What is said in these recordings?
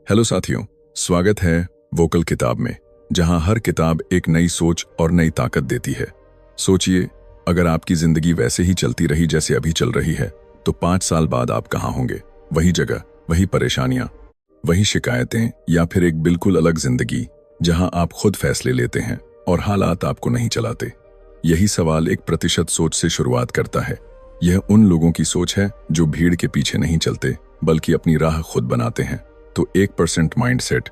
Hello साथियों, स्वागत है वोकल किताब में, जहां हर किताब एक नई सोच और नई ताकत देती है। सोचिए, अगर आपकी जिंदगी वैसे ही चलती रही जैसे अभी चल रही है, तो 5 साल बाद आप कहां होंगे? वही जगह, वही परेशानियां, वही शिकायतें, या फिर एक बिल्कुल अलग जिंदगी जहां आप खुद फैसले लेते हैं और हालात आपको नहीं चलाते? यही सवाल 1% सोच से शुरुआत करता है। यह उन लोगों की सोच है जो भीड़ के पीछे नहीं चलते, बल्कि अपनी राह खुद बनाते हैं। तो 1% माइंडसेट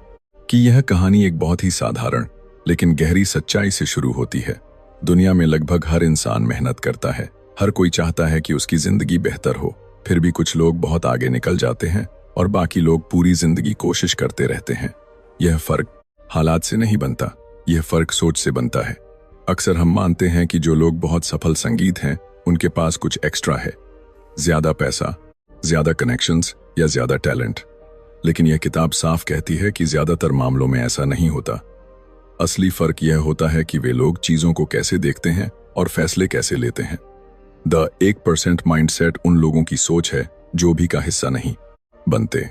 की यह कहानी एक बहुत ही साधारण लेकिन गहरी सच्चाई से शुरू होती है। दुनिया में लगभग हर इंसान मेहनत करता है, हर कोई चाहता है कि उसकी जिंदगी बेहतर हो। फिर भी कुछ लोग बहुत आगे निकल जाते हैं और बाकी लोग पूरी जिंदगी कोशिश करते रहते हैं। यह फर्क हालात से नहीं बनता, यह फर्क सोच से बनता है। अक्सर हम मानते हैं कि जो लोग बहुत सफल संगीत हैं, उनके पास कुछ एक्स्ट्रा है, ज्यादा पैसा, ज्यादा कनेक्शंस या ज्यादा टैलेंट। लेकिन यह किताब साफ कहती है कि ज्यादातर मामलों में ऐसा नहीं होता। असली फर्क यह होता है कि वे लोग चीजों को कैसे देखते हैं और फैसले कैसे लेते हैं। द 1% माइंडसेट उन लोगों की सोच है जो भी का हिस्सा नहीं बनते।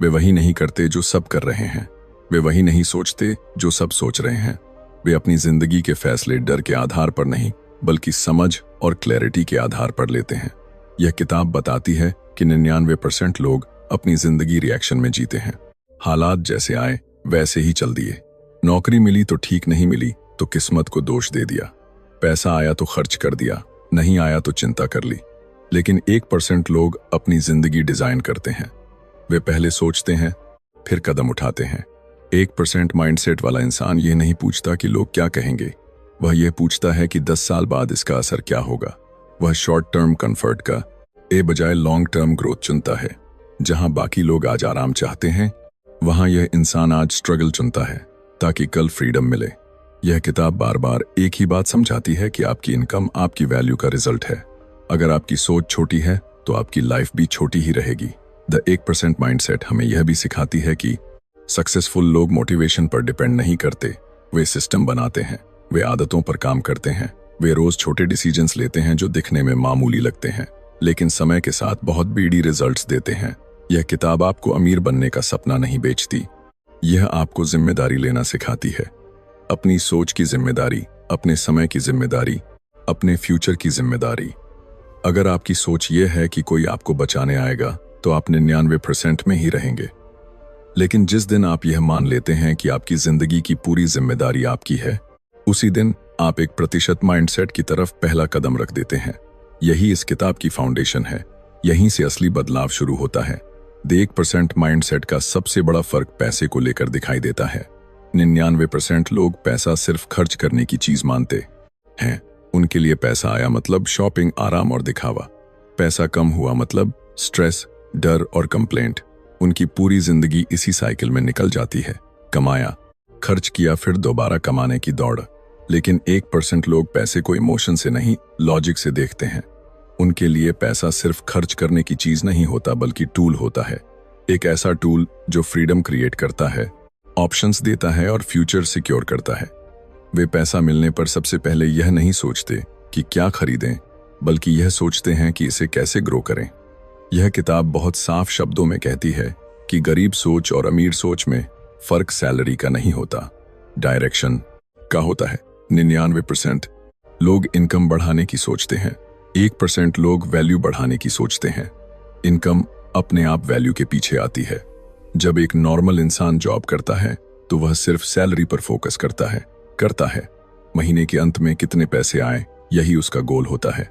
वे वही नहीं करते जो सब कर रहे हैं, वे वही नहीं सोचते जो सब सोच रहे हैं। वे अपनी जिंदगी के फैसले डर के आधार पर नहीं, बल्कि समझ और क्लैरिटी के आधार पर लेते हैं। यह किताब बताती है कि 99% लोग अपनी जिंदगी रिएक्शन में जीते हैं। हालात जैसे आए वैसे ही चल दिए। नौकरी मिली तो ठीक, नहीं मिली तो किस्मत को दोष दे दिया। पैसा आया तो खर्च कर दिया, नहीं आया तो चिंता कर ली। लेकिन 1% लोग अपनी जिंदगी डिजाइन करते हैं। वे पहले सोचते हैं, फिर कदम उठाते हैं। 1% माइंडसेट वाला इंसान ये नहीं पूछता कि लोग क्या कहेंगे, वह ये पूछता है कि 10 साल बाद इसका असर क्या होगा। वह शॉर्ट टर्म कंफर्ट का बजाय लॉन्ग टर्म ग्रोथ चुनता है। जहां बाकी लोग आज आराम चाहते हैं, वहां यह इंसान आज स्ट्रगल चुनता है ताकि कल फ्रीडम मिले। यह किताब बार बार एक ही बात समझाती है कि आपकी इनकम आपकी वैल्यू का रिजल्ट है। अगर आपकी सोच छोटी है तो आपकी लाइफ भी छोटी ही रहेगी। द 1% माइंडसेट हमें यह भी सिखाती है कि सक्सेसफुल लोग मोटिवेशन पर डिपेंड नहीं करते। वे सिस्टम बनाते हैं, वे आदतों पर काम करते हैं, वे रोज छोटे डिसीजंस लेते हैं जो दिखने में मामूली लगते हैं, लेकिन समय के साथ बहुत बड़ी रिजल्ट्स देते हैं। यह किताब आपको अमीर बनने का सपना नहीं बेचती, यह आपको जिम्मेदारी लेना सिखाती है। अपनी सोच की जिम्मेदारी, अपने समय की जिम्मेदारी, अपने फ्यूचर की जिम्मेदारी। अगर आपकी सोच यह है कि कोई आपको बचाने आएगा, तो आप 99% में ही रहेंगे। लेकिन जिस दिन आप यह मान लेते हैं कि आपकी जिंदगी की पूरी जिम्मेदारी आपकी है, उसी दिन आप 1% माइंडसेट की तरफ पहला कदम रख देते हैं। यही इस किताब की फाउंडेशन है, यहीं से असली बदलाव शुरू होता है। द 1% माइंडसेट का सबसे बड़ा फर्क पैसे को लेकर दिखाई देता है। 99% लोग पैसा सिर्फ खर्च करने की चीज मानते हैं। उनके लिए पैसा आया मतलब शॉपिंग, आराम और दिखावा। पैसा कम हुआ मतलब स्ट्रेस, डर और कंप्लेंट। उनकी पूरी जिंदगी इसी साइकिल में निकल जाती है। कमाया, खर्च किया, फिर दोबारा कमाने की दौड़। लेकिन 1% लोग पैसे को इमोशन से नहीं, लॉजिक से देखते हैं। उनके लिए पैसा सिर्फ खर्च करने की चीज नहीं होता, बल्कि टूल होता है। एक ऐसा टूल जो फ्रीडम क्रिएट करता है, ऑप्शंस देता है और फ्यूचर सिक्योर करता है। वे पैसा मिलने पर सबसे पहले यह नहीं सोचते कि क्या खरीदें, बल्कि यह सोचते हैं कि इसे कैसे ग्रो करें। यह किताब बहुत साफ शब्दों में कहती है कि गरीब सोच और अमीर सोच में फर्क सैलरी का नहीं होता, डायरेक्शन का होता है। 99% लोग इनकम बढ़ाने की सोचते हैं, 1% लोग वैल्यू बढ़ाने की सोचते हैं। इनकम अपने आप वैल्यू के पीछे आती है। जब एक नॉर्मल इंसान जॉब करता है तो वह सिर्फ सैलरी पर फोकस करता है। महीने के अंत में कितने पैसे आए, यही उसका गोल होता है।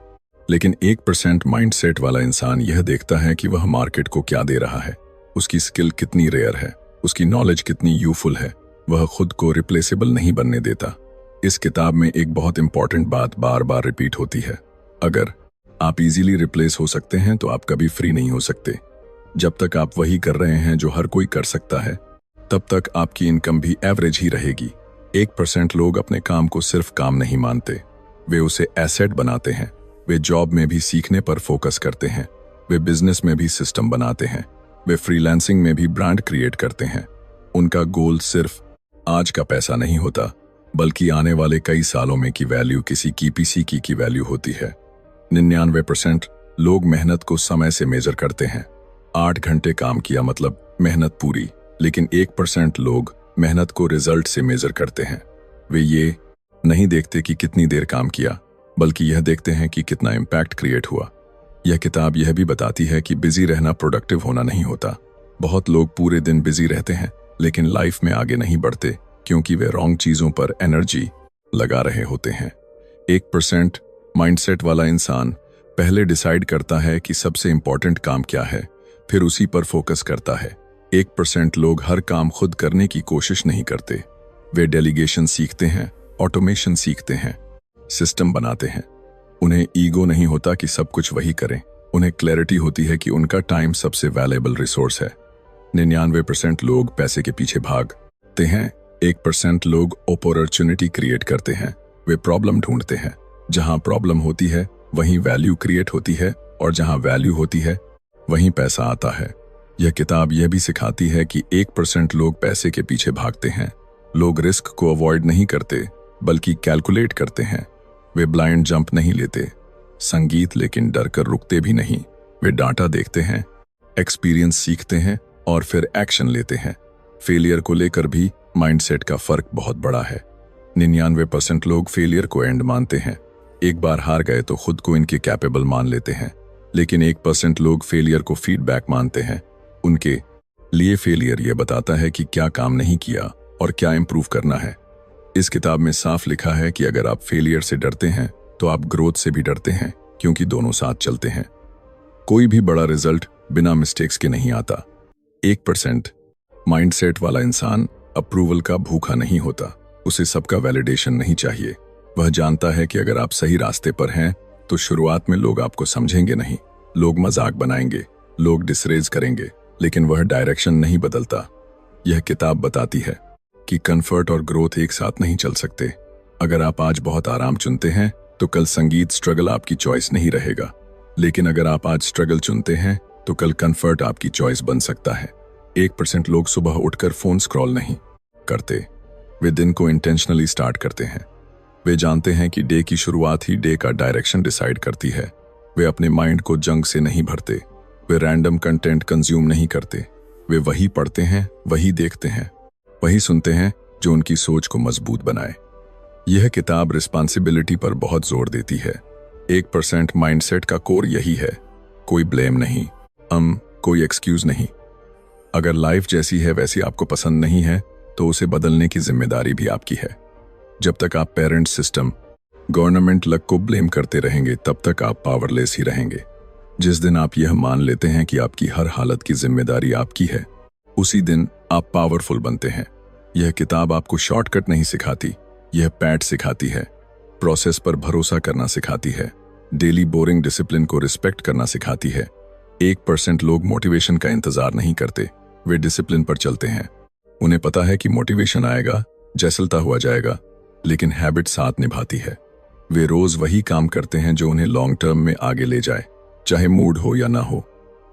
लेकिन 1% माइंडसेट वाला इंसान यह देखता है कि वह मार्केट को क्या दे रहा है, उसकी स्किल कितनी रेयर है, उसकी नॉलेज कितनी यूफुल है। वह खुद को रिप्लेसेबल नहीं बनने देता। इस किताब में एक बहुत इंपॉर्टेंट बात बार बार रिपीट होती है। अगर आप इजीली रिप्लेस हो सकते हैं तो आप कभी फ्री नहीं हो सकते। जब तक आप वही कर रहे हैं जो हर कोई कर सकता है, तब तक आपकी इनकम भी एवरेज ही रहेगी। 1% लोग अपने काम को सिर्फ काम नहीं मानते, वे उसे एसेट बनाते हैं। वे जॉब में भी सीखने पर फोकस करते हैं, वे बिजनेस में भी सिस्टम बनाते हैं, वे फ्रीलांसिंग में भी ब्रांड क्रिएट करते हैं। उनका गोल सिर्फ आज का पैसा नहीं होता, बल्कि आने वाले कई सालों में की वैल्यू, किसी की पीसी की वैल्यू होती है। 99% लोग मेहनत को समय से मेजर करते हैं। 8 घंटे काम किया मतलब मेहनत पूरी, लेकिन 1% लोग मेहनत को रिजल्ट से मेजर करते हैं। वे ये नहीं देखते कि कितनी देर काम किया, बल्कि यह देखते हैं कि कितना इम्पैक्ट क्रिएट हुआ। यह किताब यह भी बताती है कि बिजी रहना प्रोडक्टिव होना नहीं होता। बहुत लोग पूरे दिन बिजी रहते हैं लेकिन लाइफ में आगे नहीं बढ़ते क्योंकि वे रॉन्ग चीजों पर एनर्जी लगा रहे होते हैं। 1% माइंडसेट वाला इंसान पहले डिसाइड करता है कि सबसे इंपॉर्टेंट काम क्या है, फिर उसी पर फोकस करता है। 1% लोग हर काम खुद करने की कोशिश नहीं करते। वे डेलीगेशन सीखते हैं, ऑटोमेशन सीखते हैं, सिस्टम बनाते हैं। उन्हें ईगो नहीं होता कि सब कुछ वही करें। उन्हें क्लैरिटी होती है कि उनका टाइम सबसे वैल्यूएबल रिसोर्स है। 99% लोग पैसे के पीछे भागते हैं। 1% लोग अपॉर्चुनिटी क्रिएट करते हैं। वे प्रॉब्लम ढूंढते हैं। जहां प्रॉब्लम होती है वहीं वैल्यू क्रिएट होती है, और जहां वैल्यू होती है वहीं पैसा आता है। यह किताब यह भी सिखाती है कि 1% लोग पैसे के पीछे भागते हैं। लोग रिस्क को अवॉइड नहीं करते बल्कि कैलकुलेट करते हैं। वे ब्लाइंड जंप नहीं लेते संगीत, लेकिन डर कर रुकते भी नहीं। वे डाटा देखते हैं, एक्सपीरियंस सीखते हैं और फिर एक्शन लेते हैं। फेलियर को लेकर भी माइंडसेट का फर्क बहुत बड़ा है। 99% लोग फेलियर को एंड मानते हैं। एक बार हार गए तो खुद को इनके कैपेबल मान लेते हैं, लेकिन 1% लोग फेलियर को फीडबैक मानते हैं। उनके लिए फेलियर यह बताता है कि क्या काम नहीं किया और क्या इंप्रूव करना है। इस किताब में साफ लिखा है कि अगर आप फेलियर से डरते हैं तो आप ग्रोथ से भी डरते हैं, क्योंकि दोनों साथ चलते हैं। कोई भी बड़ा रिजल्ट बिना मिस्टेक्स के नहीं आता। 1% माइंडसेट वाला इंसान अप्रूवल का भूखा नहीं होता। उसे सबका वैलिडेशन नहीं चाहिए। वह जानता है कि अगर आप सही रास्ते पर हैं तो शुरुआत में लोग आपको समझेंगे नहीं, लोग मजाक बनाएंगे, लोग डिसरेज करेंगे, लेकिन वह डायरेक्शन नहीं बदलता। यह किताब बताती है कि कंफर्ट और ग्रोथ एक साथ नहीं चल सकते। अगर आप आज बहुत आराम चुनते हैं तो कल संगीत स्ट्रगल आपकी चॉइस नहीं रहेगा, लेकिन अगर आप आज स्ट्रगल चुनते हैं तो कल कंफर्ट आपकी चॉइस बन सकता है। 1% लोग सुबह उठकर फोन स्क्रॉल नहीं करते। वे दिन को इंटेंशनली स्टार्ट करते हैं। वे जानते हैं कि डे की शुरुआत ही डे का डायरेक्शन डिसाइड करती है। वे अपने माइंड को जंक से नहीं भरते। वे रैंडम कंटेंट कंज्यूम नहीं करते। वे वही पढ़ते हैं, वही देखते हैं, वही सुनते हैं जो उनकी सोच को मजबूत बनाए। यह किताब रिस्पॉन्सिबिलिटी पर बहुत जोर देती है। 1% माइंडसेट का कोर यही है। कोई ब्लेम नहीं, कोई एक्सक्यूज नहीं। अगर लाइफ जैसी है वैसी आपको पसंद नहीं है तो उसे बदलने की जिम्मेदारी भी आपकी है। जब तक आप पेरेंट, सिस्टम, गवर्नमेंट लक को ब्लेम करते रहेंगे तब तक आप पावरलेस ही रहेंगे। जिस दिन आप यह मान लेते हैं कि आपकी हर हालत की जिम्मेदारी आपकी है, उसी दिन आप पावरफुल बनते हैं। यह किताब आपको शॉर्टकट नहीं सिखाती, यह पैट सिखाती है। प्रोसेस पर भरोसा करना सिखाती है। डेली बोरिंग डिसिप्लिन को रिस्पेक्ट करना सिखाती है। 1% लोग मोटिवेशन का इंतजार नहीं करते, वे डिसिप्लिन पर चलते हैं। उन्हें पता है कि मोटिवेशन आएगा, जैसलता हुआ जाएगा, लेकिन हैबिट साथ निभाती है। वे रोज वही काम करते हैं जो उन्हें लॉन्ग टर्म में आगे ले जाए, चाहे मूड हो या ना हो।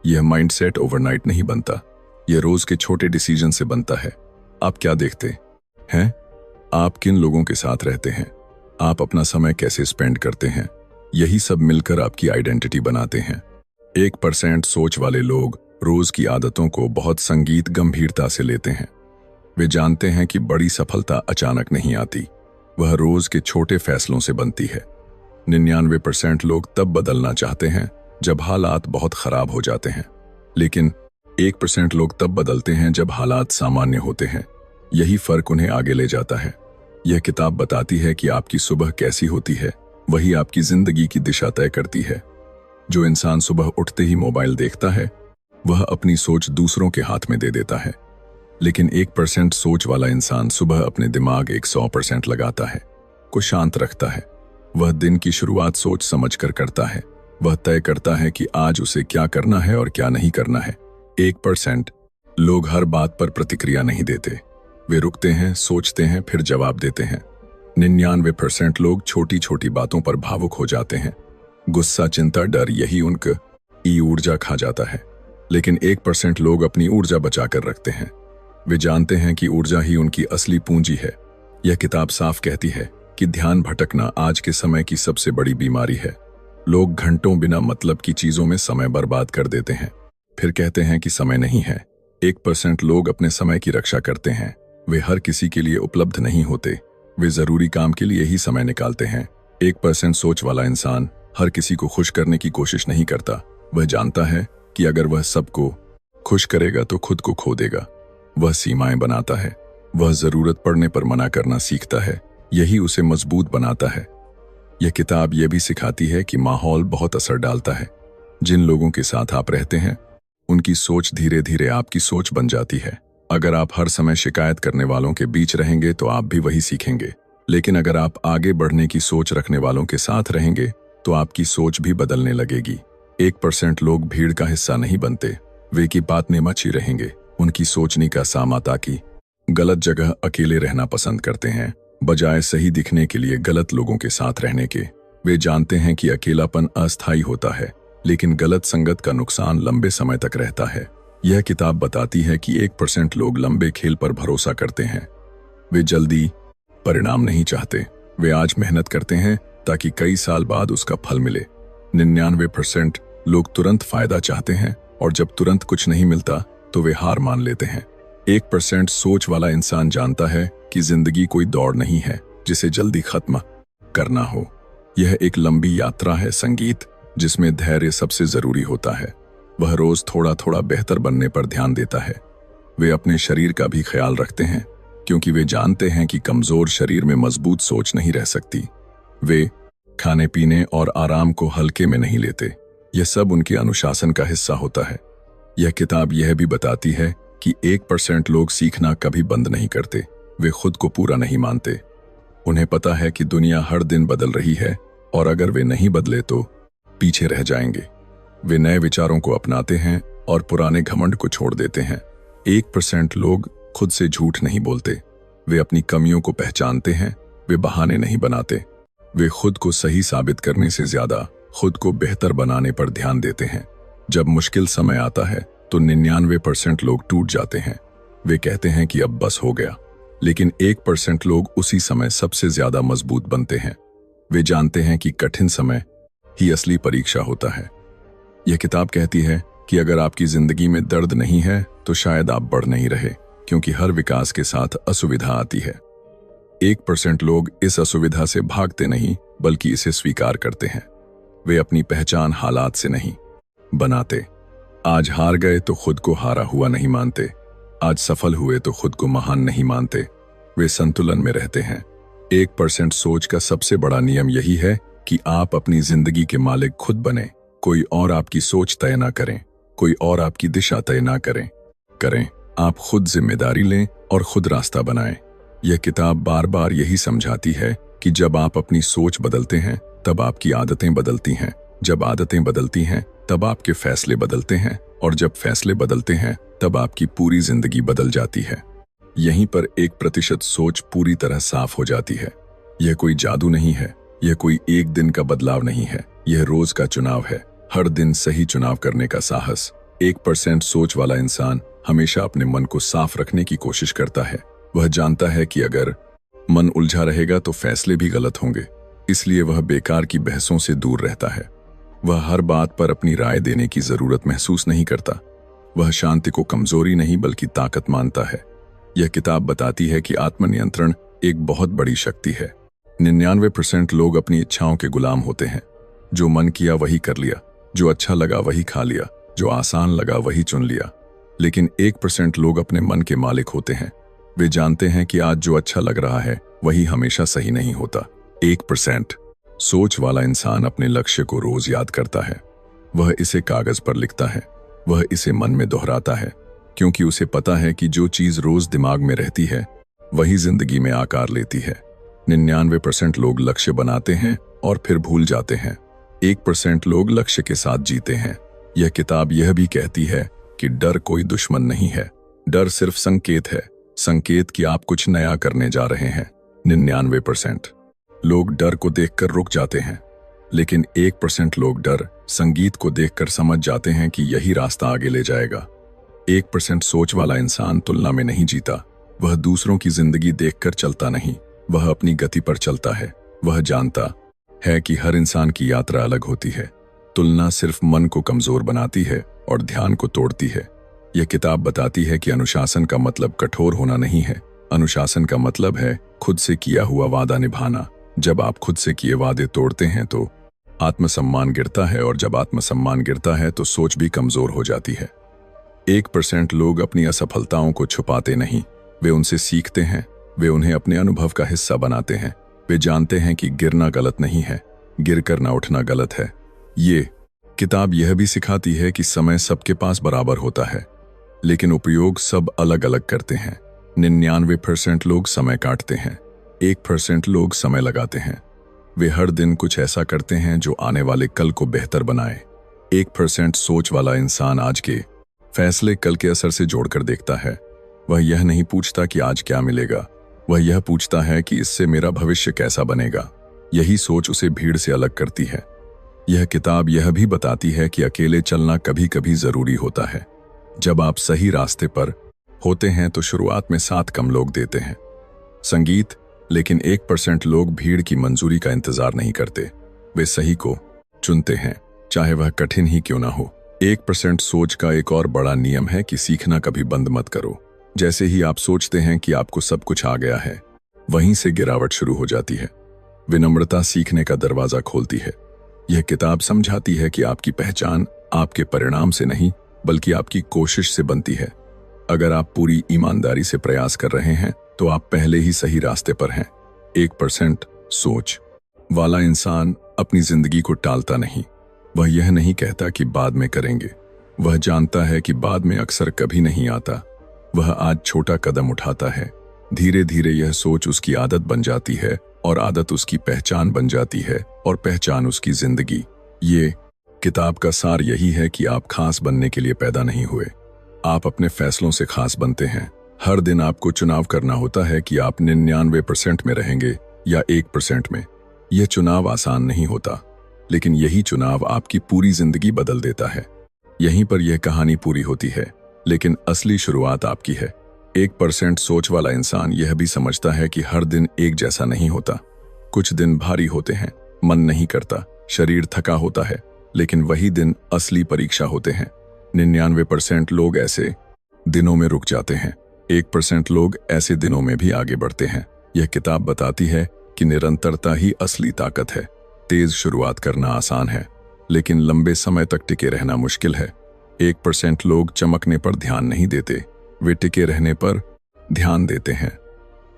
यह माइंडसेट ओवरनाइट नहीं बनता, यह रोज के छोटे डिसीजन से बनता है। आप क्या देखते हैं? आप किन लोगों के साथ रहते हैं? आप अपना समय कैसे स्पेंड करते हैं? यही सब मिलकर आपकी आइडेंटिटी बनाते हैं। 1% सोच वाले लोग रोज की आदतों को बहुत संगीत गंभीरता से लेते हैं। वे जानते हैं कि बड़ी सफलता अचानक नहीं आती, वह रोज के छोटे फैसलों से बनती है। 99% लोग तब बदलना चाहते हैं जब हालात बहुत खराब हो जाते हैं, लेकिन 1% लोग तब बदलते हैं जब हालात सामान्य होते हैं। यही फर्क उन्हें आगे ले जाता है। यह किताब बताती है कि आपकी सुबह कैसी होती है वही आपकी जिंदगी की दिशा तय करती है। जो इंसान सुबह उठते ही मोबाइल देखता है वह अपनी सोच दूसरों के हाथ में दे देता है, लेकिन 1% सोच वाला इंसान सुबह अपने दिमाग 100% लगाता है, को शांत रखता है। वह दिन की शुरुआत सोच समझकर करता है। वह तय करता है कि आज उसे क्या करना है और क्या नहीं करना है। 1% लोग हर बात पर प्रतिक्रिया नहीं देते, वे रुकते हैं, सोचते हैं, फिर जवाब देते हैं। 99% लोग छोटी छोटी बातों पर भावुक हो जाते हैं। गुस्सा, चिंता, डर, यही उनकी ऊर्जा खा जाता है। लेकिन 1% लोग अपनी ऊर्जा बचाकर रखते हैं। वे जानते हैं कि ऊर्जा ही उनकी असली पूंजी है। यह किताब साफ कहती है कि ध्यान भटकना आज के समय की सबसे बड़ी बीमारी है। लोग घंटों बिना मतलब की चीजों में समय बर्बाद कर देते हैं, फिर कहते हैं कि समय नहीं है। 1% लोग अपने समय की रक्षा करते हैं। वे हर किसी के लिए उपलब्ध नहीं होते। वे जरूरी काम के लिए ही समय निकालते हैं। 1% सोच वाला इंसान हर किसी को खुश करने की कोशिश नहीं करता। वह जानता है कि अगर वह सबको खुश करेगा तो खुद को खो देगा। वह सीमाएं बनाता है। वह जरूरत पड़ने पर मना करना सीखता है। यही उसे मजबूत बनाता है। यह किताब यह भी सिखाती है कि माहौल बहुत असर डालता है। जिन लोगों के साथ आप रहते हैं उनकी सोच धीरे धीरे आपकी सोच बन जाती है। अगर आप हर समय शिकायत करने वालों के बीच रहेंगे तो आप भी वही सीखेंगे। लेकिन अगर आप आगे बढ़ने की सोच रखने वालों के साथ रहेंगे तो आपकी सोच भी बदलने लगेगी। 1% लोग भीड़ का हिस्सा नहीं बनते। वे की बात में मची रहेंगे। उनकी सोचने का सामा ताकि गलत जगह अकेले रहना पसंद करते हैं, बजाय सही दिखने के लिए गलत लोगों के साथ रहने के। वे जानते हैं कि अकेलापन अस्थायी होता है, लेकिन गलत संगत का नुकसान लंबे समय तक रहता है। यह किताब बताती है कि 1% लोग लंबे खेल पर भरोसा करते हैं। वे जल्दी परिणाम नहीं चाहते। वे आज मेहनत करते हैं ताकि कई साल बाद उसका फल मिले। 99% लोग तुरंत फायदा चाहते हैं और जब तुरंत कुछ नहीं मिलता तो वे हार मान लेते हैं। 1% सोच वाला इंसान जानता है कि जिंदगी कोई दौड़ नहीं है जिसे जल्दी खत्म करना हो। यह एक लंबी यात्रा है, संगीत जिसमें धैर्य सबसे जरूरी होता है। वह रोज थोड़ा थोड़ा बेहतर बनने पर ध्यान देता है। वे अपने शरीर का भी ख्याल रखते हैं क्योंकि वे जानते हैं कि कमजोर शरीर में मजबूत सोच नहीं रह सकती। वे खाने पीने और आराम को हल्के में नहीं लेते। यह सब उनके अनुशासन का हिस्सा होता है। यह किताब यह भी बताती है कि 1% लोग सीखना कभी बंद नहीं करते। वे खुद को पूरा नहीं मानते। उन्हें पता है कि दुनिया हर दिन बदल रही है और अगर वे नहीं बदले तो पीछे रह जाएंगे। वे नए विचारों को अपनाते हैं और पुराने घमंड को छोड़ देते हैं। 1% लोग खुद से झूठ नहीं बोलते। वे अपनी कमियों को पहचानते हैं। वे बहाने नहीं बनाते। वे खुद को सही साबित करने से ज्यादा खुद को बेहतर बनाने पर ध्यान देते हैं। जब मुश्किल समय आता है तो 99% लोग टूट जाते हैं। वे कहते हैं कि अब बस हो गया, लेकिन 1% लोग उसी समय सबसे ज्यादा मजबूत बनते हैं। वे जानते हैं कि कठिन समय ही असली परीक्षा होता है। यह किताब कहती है कि अगर आपकी जिंदगी में दर्द नहीं है तो शायद आप बढ़ नहीं रहे, क्योंकि हर विकास के साथ असुविधा आती है। 1% लोग इस असुविधा से भागते नहीं बल्कि इसे स्वीकार करते हैं। वे अपनी पहचान हालात से नहीं बनाते। आज हार गए तो खुद को हारा हुआ नहीं मानते। आज सफल हुए तो खुद को महान नहीं मानते। वे संतुलन में रहते हैं। 1% सोच का सबसे बड़ा नियम यही है कि आप अपनी जिंदगी के मालिक खुद बने। कोई और आपकी सोच तय ना करें, कोई और आपकी दिशा तय ना करें। आप खुद जिम्मेदारी लें और खुद रास्ता बनाएं। यह किताब बार बार यही समझाती है कि जब आप अपनी सोच बदलते हैं तब आपकी आदतें बदलती हैं। जब आदतें बदलती हैं तब आपके फैसले बदलते हैं और जब फैसले बदलते हैं तब आपकी पूरी जिंदगी बदल जाती है। यहीं पर 1% सोच पूरी तरह साफ हो जाती है। यह कोई जादू नहीं है। यह कोई एक दिन का बदलाव नहीं है। यह रोज का चुनाव है। हर दिन सही चुनाव करने का साहस। 1% सोच वाला इंसान हमेशा अपने मन को साफ रखने की कोशिश करता है। वह जानता है कि अगर मन उलझा रहेगा तो फैसले भी गलत होंगे, इसलिए वह बेकार की बहसों से दूर रहता है। वह हर बात पर अपनी राय देने की जरूरत महसूस नहीं करता। वह शांति को कमजोरी नहीं बल्कि ताकत मानता है। यह किताब बताती है कि आत्मनियंत्रण एक बहुत बड़ी शक्ति है। 99% लोग अपनी इच्छाओं के गुलाम होते हैं। जो मन किया वही कर लिया, जो अच्छा लगा वही खा लिया, जो आसान लगा वही चुन लिया। लेकिन 1% लोग अपने मन के मालिक होते हैं। वे जानते हैं कि आज जो अच्छा लग रहा है वही हमेशा सही नहीं होता। 1% सोच वाला इंसान अपने लक्ष्य को रोज याद करता है। वह इसे कागज पर लिखता है। वह इसे मन में दोहराता है, क्योंकि उसे पता है कि जो चीज रोज दिमाग में रहती है वही जिंदगी में आकार लेती है। 99% लोग लक्ष्य बनाते हैं और फिर भूल जाते हैं। 1% लोग लक्ष्य के साथ जीते हैं। यह किताब यह भी कहती है कि डर कोई दुश्मन नहीं है। डर सिर्फ संकेत है, संकेत कि आप कुछ नया करने जा रहे हैं। 99% लोग डर को देखकर रुक जाते हैं, लेकिन 1% लोग डर संगीत को देखकर समझ जाते हैं कि यही रास्ता आगे ले जाएगा। 1% सोच वाला इंसान तुलना में नहीं जीता। वह दूसरों की जिंदगी देखकर चलता नहीं, वह अपनी गति पर चलता है। वह जानता है कि हर इंसान की यात्रा अलग होती है। तुलना सिर्फ मन को कमजोर बनाती है और ध्यान को तोड़ती है। यह किताब बताती है कि अनुशासन का मतलब कठोर होना नहीं है। अनुशासन का मतलब है खुद से किया हुआ वादा निभाना। जब आप खुद से किए वादे तोड़ते हैं तो आत्मसम्मान गिरता है, और जब आत्मसम्मान गिरता है तो सोच भी कमजोर हो जाती है। 1% लोग अपनी असफलताओं को छुपाते नहीं, वे उनसे सीखते हैं। वे उन्हें अपने अनुभव का हिस्सा बनाते हैं। वे जानते हैं कि गिरना गलत नहीं है, गिरकर ना उठना गलत है। ये किताब यह भी सिखाती है कि समय सबके पास बराबर होता है, लेकिन उपयोग सब अलग अलग करते हैं। 99% लोग समय काटते हैं, 1% लोग समय लगाते हैं। वे हर दिन कुछ ऐसा करते हैं जो आने वाले कल को बेहतर बनाए। 1% सोच वाला इंसान आज के फैसले कल के असर से जोड़कर देखता है। वह यह नहीं पूछता कि आज क्या मिलेगा, वह यह पूछता है कि इससे मेरा भविष्य कैसा बनेगा। यही सोच उसे भीड़ से अलग करती है। यह किताब यह भी बताती है कि अकेले चलना कभी कभी जरूरी होता है। जब आप सही रास्ते पर होते हैं तो शुरुआत में साथ कम लोग देते हैं संगीत, लेकिन 1% लोग भीड़ की मंजूरी का इंतजार नहीं करते। वे सही को चुनते हैं, चाहे वह कठिन ही क्यों ना हो। 1% सोच का एक और बड़ा नियम है कि सीखना कभी बंद मत करो। जैसे ही आप सोचते हैं कि आपको सब कुछ आ गया है, वहीं से गिरावट शुरू हो जाती है। विनम्रता सीखने का दरवाजा खोलती है। यह किताब समझाती है कि आपकी पहचान आपके परिणाम से नहीं, बल्कि आपकी कोशिश से बनती है। अगर आप पूरी ईमानदारी से प्रयास कर रहे हैं तो आप पहले ही सही रास्ते पर हैं। 1% सोच वाला इंसान अपनी जिंदगी को टालता नहीं। वह यह नहीं कहता कि बाद में करेंगे, वह जानता है कि बाद में अक्सर कभी नहीं आता। वह आज छोटा कदम उठाता है। धीरे धीरे यह सोच उसकी आदत बन जाती है, और आदत उसकी पहचान बन जाती है, और पहचान उसकी जिंदगी। ये किताब का सार यही है कि आप खास बनने के लिए पैदा नहीं हुए, आप अपने फैसलों से खास बनते हैं। हर दिन आपको चुनाव करना होता है कि आप 99% में रहेंगे या 1% में। यह चुनाव आसान नहीं होता, लेकिन यही चुनाव आपकी पूरी जिंदगी बदल देता है। यहीं पर यह कहानी पूरी होती है, लेकिन असली शुरुआत आपकी है। 1% सोच वाला इंसान यह भी समझता है कि हर दिन एक जैसा नहीं होता। कुछ दिन भारी होते हैं, मन नहीं करता, शरीर थका होता है, लेकिन वही दिन असली परीक्षा होते हैं। 99% लोग ऐसे दिनों में रुक जाते हैं, 1% लोग ऐसे दिनों में भी आगे बढ़ते हैं। यह किताब बताती है कि निरंतरता ही असली ताकत है। तेज शुरुआत करना आसान है, लेकिन लंबे समय तक टिके रहना मुश्किल है। 1% लोग चमकने पर ध्यान नहीं देते, वे टिके रहने पर ध्यान देते हैं।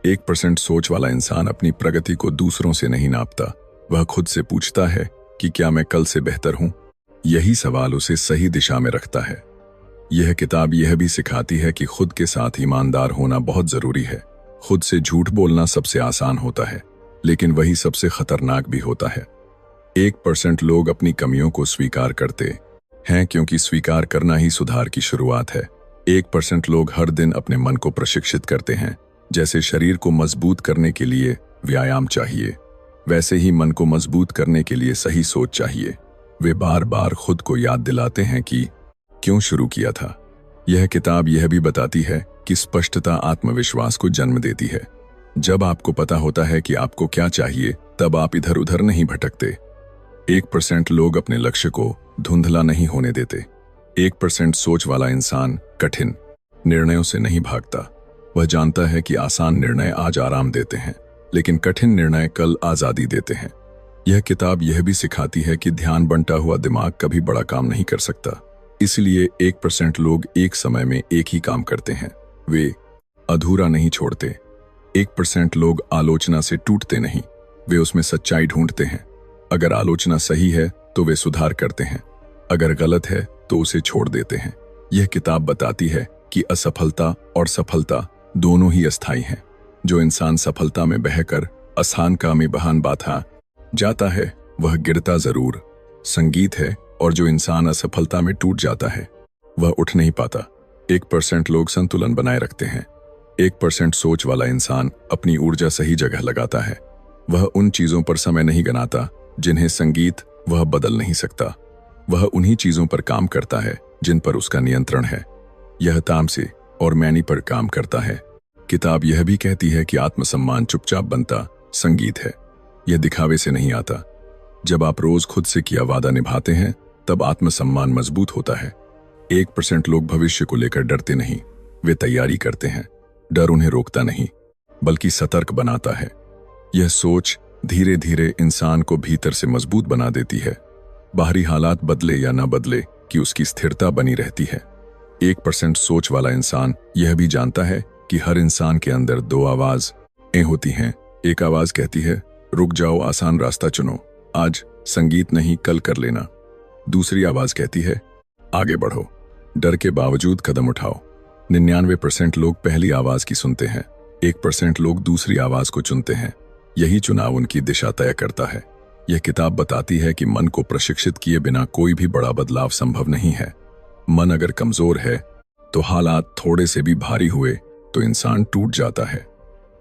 1% सोच वाला इंसान अपनी प्रगति को दूसरों से नहीं नापता। वह खुद से पूछता है कि क्या मैं कल से बेहतर हूं? यही सवाल उसे सही दिशा में रखता है। यह किताब यह भी सिखाती है कि खुद के साथ ईमानदार होना बहुत जरूरी है। खुद से झूठ बोलना सबसे आसान होता है, लेकिन वही सबसे खतरनाक भी होता है। 1% लोग अपनी कमियों को स्वीकार करते हैं, क्योंकि स्वीकार करना ही सुधार की शुरुआत है। 1% लोग हर दिन अपने मन को प्रशिक्षित करते हैं। जैसे शरीर को मजबूत करने के लिए व्यायाम चाहिए, वैसे ही मन को मजबूत करने के लिए सही सोच चाहिए। वे बार बार खुद को याद दिलाते हैं कि क्यों शुरू किया था। यह किताब यह भी बताती है कि स्पष्टता आत्मविश्वास को जन्म देती है। जब आपको पता होता है कि आपको क्या चाहिए, तब आप इधर उधर नहीं भटकते। 1% लोग अपने लक्ष्य को धुंधला नहीं होने देते। 1% सोच वाला इंसान कठिन निर्णयों से नहीं भागता। वह जानता है कि आसान निर्णय आज आराम देते हैं, लेकिन कठिन निर्णय कल आजादी देते हैं। यह किताब यह भी सिखाती है कि ध्यान बंटा हुआ दिमाग कभी बड़ा काम नहीं कर सकता। इसलिए 1% लोग एक समय में एक ही काम करते हैं। वे अधूरा नहीं छोड़ते। 1% लोग आलोचना से टूटते नहीं, वे उसमें सच्चाई ढूंढते हैं। अगर आलोचना सही है तो वे सुधार करते हैं, अगर गलत है तो उसे छोड़ देते हैं। यह किताब बताती है कि असफलता और सफलता दोनों ही अस्थायी हैं। जो इंसान सफलता में बहकर आसान कामी बहान बाधा जाता है, वह गिरता जरूर संगीत है, और जो इंसान असफलता में टूट जाता है, वह उठ नहीं पाता। 1% लोग संतुलन बनाए रखते हैं। 1% सोच वाला इंसान अपनी ऊर्जा सही जगह लगाता है। वह उन चीजों पर समय नहीं गनाता जिन्हें संगीत वह बदल नहीं सकता। वह उन्हीं चीजों पर काम करता है जिन पर उसका नियंत्रण है। यह तामसे और मैनी पर काम करता है। किताब यह भी कहती है कि आत्मसम्मान चुपचाप बनता संगीत है, यह दिखावे से नहीं आता। जब आप रोज खुद से किया वादा निभाते हैं, तब आत्मसम्मान मजबूत होता है। 1% लोग भविष्य को लेकर डरते नहीं, वे तैयारी करते हैं। डर उन्हें रोकता नहीं बल्कि सतर्क बनाता है। यह सोच धीरे धीरे इंसान को भीतर से मजबूत बना देती है। बाहरी हालात बदले या न बदले कि उसकी स्थिरता बनी रहती है। 1% सोच वाला इंसान यह भी जानता है कि हर इंसान के अंदर दो आवाजें होती हैं। एक आवाज कहती है, रुक जाओ, आसान रास्ता चुनो, आज संगीत नहीं कल कर लेना। दूसरी आवाज कहती है, आगे बढ़ो, डर के बावजूद कदम उठाओ। 99% लोग पहली आवाज की सुनते हैं, 1% लोग दूसरी आवाज को चुनते हैं। यही चुनाव उनकी दिशा तय करता है। यह किताब बताती है कि मन को प्रशिक्षित किए बिना कोई भी बड़ा बदलाव संभव नहीं है। मन अगर कमजोर है तो हालात थोड़े से भी भारी हुए तो इंसान टूट जाता है,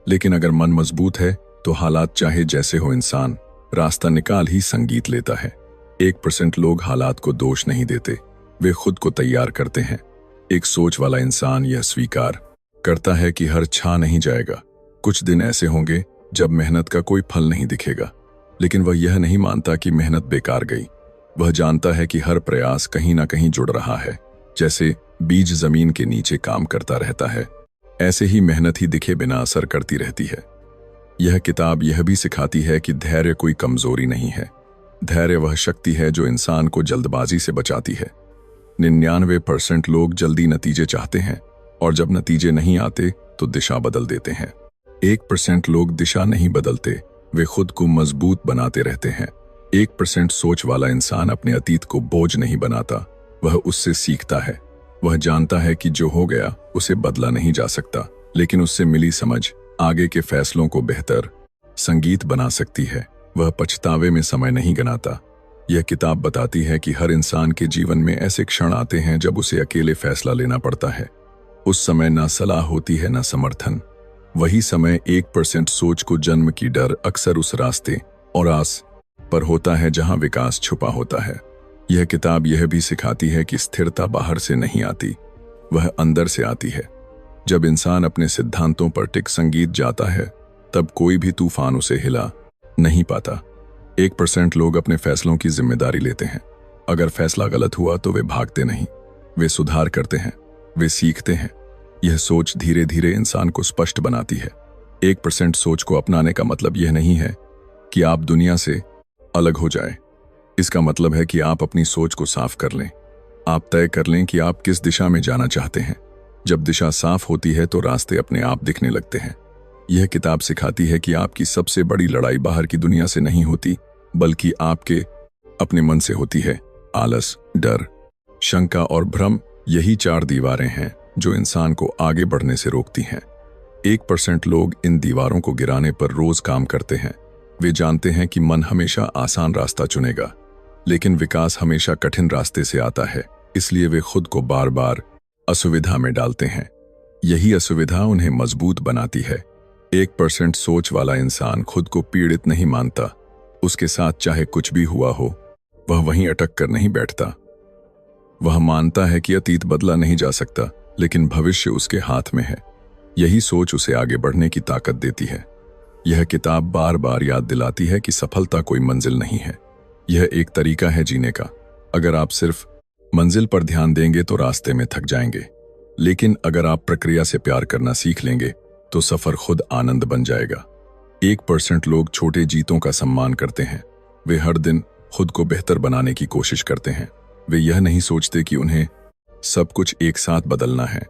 लेकिन अगर मन मजबूत है तो हालात चाहे जैसे हो, इंसान रास्ता निकाल ही संगीत लेता है। 1% लोग हालात को दोष नहीं देते, वे खुद को तैयार करते हैं। एक सोच वाला इंसान यह स्वीकार करता है कि हर छा नहीं जाएगा। कुछ दिन ऐसे होंगे जब मेहनत का कोई फल नहीं दिखेगा, लेकिन वह यह नहीं मानता कि मेहनत बेकार गई। वह जानता है कि हर प्रयास कहीं ना कहीं जुड़ रहा है। जैसे बीज जमीन के नीचे काम करता रहता है, ऐसे ही मेहनत ही दिखे बिना असर करती रहती है। यह किताब यह भी सिखाती है कि धैर्य कोई कमजोरी नहीं है। धैर्य वह शक्ति है जो इंसान को जल्दबाजी से बचाती है। 99% लोग जल्दी नतीजे चाहते हैं और जब नतीजे नहीं आते तो दिशा बदल देते हैं। 1% लोग दिशा नहीं बदलते, वे खुद को मजबूत बनाते रहते हैं। 1% सोच वाला इंसान अपने अतीत को बोझ नहीं बनाता, वह उससे सीखता है। वह जानता है कि जो हो गया उसे बदला नहीं जा सकता, लेकिन उससे मिली समझ आगे के फैसलों को बेहतर संगीत बना सकती है। वह पछतावे में समय नहीं गनाता। यह किताब बताती है कि हर इंसान के जीवन में ऐसे क्षण आते हैं जब उसे अकेले फैसला लेना पड़ता है। उस समय ना सलाह होती है ना समर्थन। वही समय 1% सोच को जन्म की डर अक्सर उस रास्ते और आस पर होता है जहां विकास छुपा होता है। यह किताब यह भी सिखाती है कि स्थिरता बाहर से नहीं आती, वह अंदर से आती है। जब इंसान अपने सिद्धांतों पर टिक संगीत जाता है तब कोई भी तूफान उसे हिला नहीं पाता। 1% लोग अपने फैसलों की जिम्मेदारी लेते हैं। अगर फैसला गलत हुआ तो वे भागते नहीं, वे सुधार करते हैं, वे सीखते हैं। यह सोच धीरे धीरे इंसान को स्पष्ट बनाती है। 1% सोच को अपनाने का मतलब यह नहीं है कि आप दुनिया से अलग हो जाएं। इसका मतलब है कि आप अपनी सोच को साफ कर लें। आप तय कर लें कि आप किस दिशा में जाना चाहते हैं। जब दिशा साफ होती है तो रास्ते अपने आप दिखने लगते हैं। यह किताब सिखाती है कि आपकी सबसे बड़ी लड़ाई बाहर की दुनिया से नहीं होती, बल्कि आपके अपने मन से होती है। आलस, डर, शंका और भ्रम, यही 4 दीवारें हैं जो इंसान को आगे बढ़ने से रोकती हैं। 1% लोग इन दीवारों को गिराने पर रोज काम करते हैं। वे जानते हैं कि मन हमेशा आसान रास्ता चुनेगा, लेकिन विकास हमेशा कठिन रास्ते से आता है। इसलिए वे खुद को बार बार असुविधा में डालते हैं। यही असुविधा उन्हें मजबूत बनाती है। 1% सोच वाला इंसान खुद को पीड़ित नहीं मानता। उसके साथ चाहे कुछ भी हुआ हो, वह वहीं अटक कर नहीं बैठता। वह मानता है कि अतीत बदला नहीं जा सकता, लेकिन भविष्य उसके हाथ में है। यही सोच उसे आगे बढ़ने की ताकत देती है। यह किताब बार बार याद दिलाती है कि सफलता कोई मंजिल नहीं है, यह एक तरीका है जीने का। अगर आप सिर्फ मंजिल पर ध्यान देंगे तो रास्ते में थक जाएंगे, लेकिन अगर आप प्रक्रिया से प्यार करना सीख लेंगे तो सफर खुद आनंद बन जाएगा। 1% लोग छोटे जीतों का सम्मान करते हैं। वे हर दिन खुद को बेहतर बनाने की कोशिश करते हैं। वे यह नहीं सोचते कि उन्हें सब कुछ एक साथ बदलना है।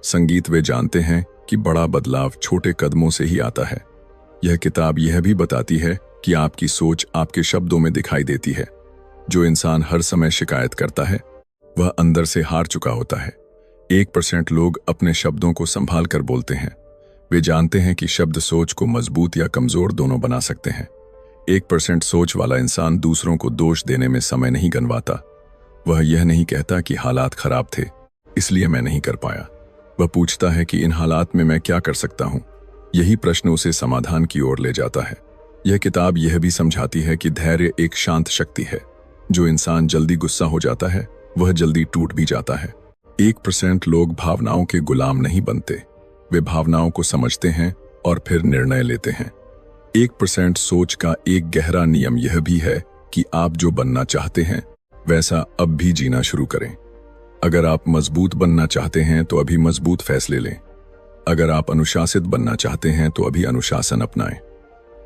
संगीत वे जानते हैं कि बड़ा बदलाव छोटे कदमों से ही आता है। यह किताब यह भी बताती है कि आपकी सोच आपके शब्दों में दिखाई देती है। जो इंसान हर समय शिकायत करता है वह अंदर से हार चुका होता है। 1% लोग अपने शब्दों को संभाल कर बोलते हैं। वे जानते हैं कि शब्द सोच को मजबूत या कमजोर दोनों बना सकते हैं। 1% सोच वाला इंसान दूसरों को दोष देने में समय नहीं गंवाता। वह यह नहीं कहता कि हालात खराब थे इसलिए मैं नहीं कर पाया। वह पूछता है कि इन हालात में मैं क्या कर सकता हूं। यही प्रश्न उसे समाधान की ओर ले जाता है। यह किताब यह भी समझाती है कि धैर्य एक शांत शक्ति है। जो इंसान जल्दी गुस्सा हो जाता है वह जल्दी टूट भी जाता है। 1% लोग भावनाओं के गुलाम नहीं बनते, वे भावनाओं को समझते हैं और फिर निर्णय लेते हैं। 1% सोच का एक गहरा नियम यह भी है कि आप जो बनना चाहते हैं वैसा अब भी जीना शुरू करें। अगर आप मजबूत बनना चाहते हैं तो अभी मजबूत फैसले लें। अगर आप अनुशासित बनना चाहते हैं तो अभी अनुशासन अपनाएं।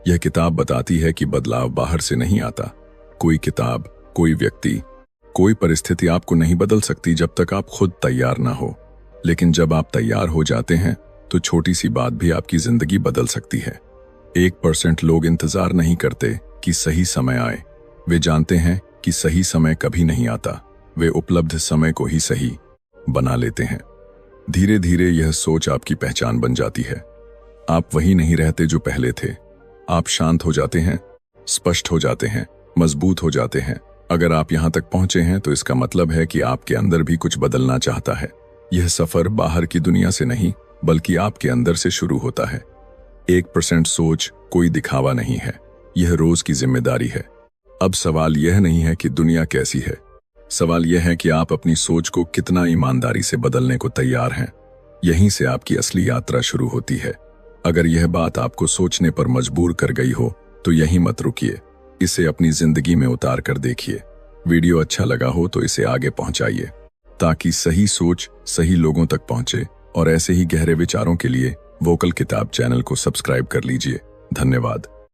यह किताब बताती है कि बदलाव बाहर से नहीं आता। कोई किताब, कोई व्यक्ति, कोई परिस्थिति आपको नहीं बदल सकती जब तक आप खुद तैयार ना हो। लेकिन जब आप तैयार हो जाते हैं तो छोटी सी बात भी आपकी जिंदगी बदल सकती है। 1% लोग इंतजार नहीं करते कि सही समय आए। वे जानते हैं कि सही समय कभी नहीं आता। वे उपलब्ध समय को ही सही बना लेते हैं। धीरे धीरे यह सोच आपकी पहचान बन जाती है। आप वही नहीं रहते जो पहले थे। आप शांत हो जाते हैं, स्पष्ट हो जाते हैं, मजबूत हो जाते हैं। अगर आप यहां तक पहुंचे हैं तो इसका मतलब है कि आपके अंदर भी कुछ बदलना चाहता है। यह सफर बाहर की दुनिया से नहीं बल्कि आपके अंदर से शुरू होता है। 1% सोच कोई दिखावा नहीं है, यह रोज की जिम्मेदारी है। अब सवाल यह नहीं है कि दुनिया कैसी है, सवाल यह है कि आप अपनी सोच को कितना ईमानदारी से बदलने को तैयार हैं। यहीं से आपकी असली यात्रा शुरू होती है। अगर यह बात आपको सोचने पर मजबूर कर गई हो तो यहीं मत रुकिए, इसे अपनी जिंदगी में उतार कर देखिए। वीडियो अच्छा लगा हो तो इसे आगे पहुंचाइए ताकि सही सोच सही लोगों तक पहुंचे। और ऐसे ही गहरे विचारों के लिए वोकल किताब चैनल को सब्सक्राइब कर लीजिए। धन्यवाद।